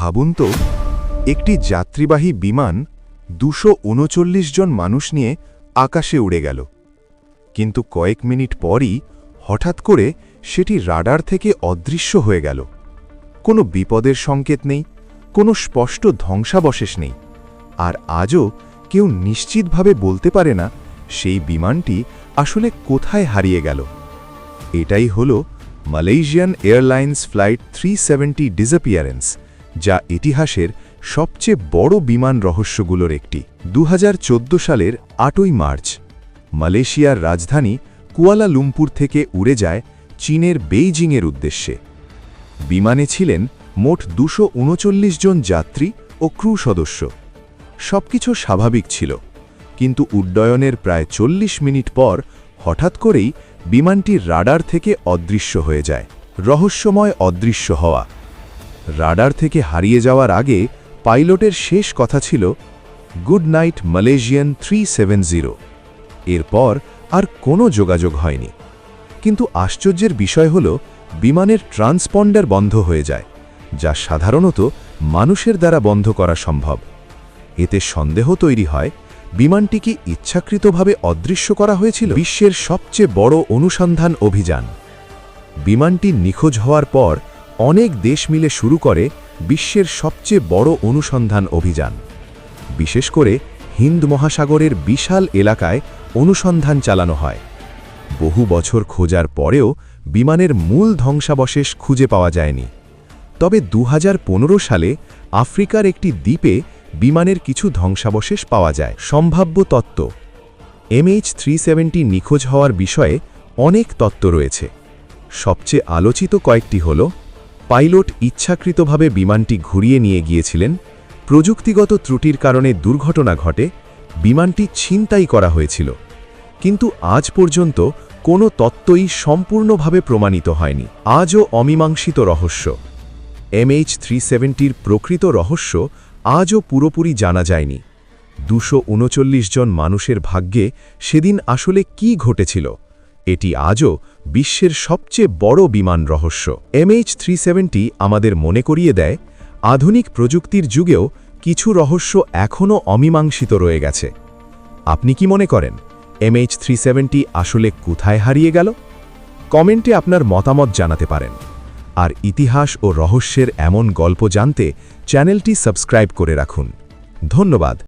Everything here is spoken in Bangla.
ভাবুন তো, একটি যাত্রীবাহী বিমান 239 জন মানুষ নিয়ে আকাশে উড়ে গেল, কিন্তু কয়েক মিনিট পরই হঠাৎ করে সেটি রাডার থেকে অদৃশ্য হয়ে গেল। কোনো বিপদের সংকেত নেই, কোনো স্পষ্ট ধ্বংসাবশেষ নেই, আর আজও কেউ নিশ্চিতভাবে বলতে পারে না সেই বিমানটি আসলে কোথায় হারিয়ে গেল। এটাই হল মালয়েশিয়ান এয়ারলাইন্স ফ্লাইট 370 ডিসঅ্যাপিয়ারেন্স, যা ইতিহাসের সবচেয়ে বড় বিমান রহস্যগুলোর একটি। 2014 সালের 8ই মার্চ মালয়েশিয়ার রাজধানী কুয়ালালুম্পুর থেকে উড়ে যায় চীনের বেইজিংয়ের উদ্দেশ্যে। বিমানে ছিলেন মোট 239 জন যাত্রী ও ক্রু সদস্য। সবকিছু স্বাভাবিক ছিল, কিন্তু উড্ডয়নের প্রায় 40 মিনিট পর হঠাৎ করেই বিমানটি রাডার থেকে অদৃশ্য হয়ে যায়। রহস্যময় অদৃশ্য হওয়া। রাডার থেকে হারিয়ে যাওয়ার আগে পাইলটের শেষ কথা ছিল, গুড নাইট মালয়েশিয়ান 370। এরপর আর কোনো যোগাযোগ হয়নি। কিন্তু আশ্চর্যের বিষয় হল, বিমানের ট্রান্সপন্ডার বন্ধ হয়ে যায়, যা সাধারণত মানুষের দ্বারা বন্ধ করা সম্ভব। এতে সন্দেহ তৈরি হয়, বিমানটি কি ইচ্ছাকৃতভাবে অদৃশ্য করা হয়েছিল? বিশ্বের সবচেয়ে বড় অনুসন্ধান অভিযান। বিমানটি নিখোঁজ হওয়ার পর অনেক দেশ মিলে শুরু করে বিশ্বের সবচেয়ে বড় অনুসন্ধান অভিযান। বিশেষ করে হিন্দ মহাসাগরের বিশাল এলাকায় অনুসন্ধান চালানো হয়। বহু বছর খোঁজার পরেও বিমানের মূল ধ্বংসাবশেষ খুঁজে পাওয়া যায়নি। তবে 2015 সালে আফ্রিকার একটি দ্বীপে বিমানের কিছু ধ্বংসাবশেষ পাওয়া যায়। সম্ভাব্য তত্ত্ব। MH370 নিখোঁজ হওয়ার বিষয়ে অনেক তত্ত্ব রয়েছে। সবচেয়ে আলোচিত কয়েকটি হল, পাইলট ইচ্ছাকৃতভাবে বিমানটি ঘুরিয়ে নিয়ে গিয়েছিলেন, প্রযুক্তিগত ত্রুটির কারণে দুর্ঘটনা ঘটে, বিমানটি ছিনতাই করা হয়েছিল। কিন্তু আজ পর্যন্ত কোনো তত্ত্বই সম্পূর্ণভাবে প্রমাণিত হয়নি। আজও অমীমাংসিত রহস্য। MH370-র প্রকৃত রহস্য আজও পুরোপুরি জানা যায়নি। 239 জন মানুষের ভাগ্যে সেদিন আসলে কি ঘটেছিল, এটি আজও বিশ্বের সবচেয়ে বড় বিমান রহস্য। MH370 আমাদের মনে করিয়ে দেয়, আধুনিক প্রযুক্তির যুগেও কিছু রহস্য এখনও অমীমাংসিত রয়ে গেছে। আপনি কি মনে করেন, MH370 আসলে কোথায় হারিয়ে গেল? কমেন্টে আপনার মতামত জানাতে পারেন। আর ইতিহাস ও রহস্যের এমন গল্প জানতে চ্যানেলটি সাবস্ক্রাইব করে রাখুন। ধন্যবাদ।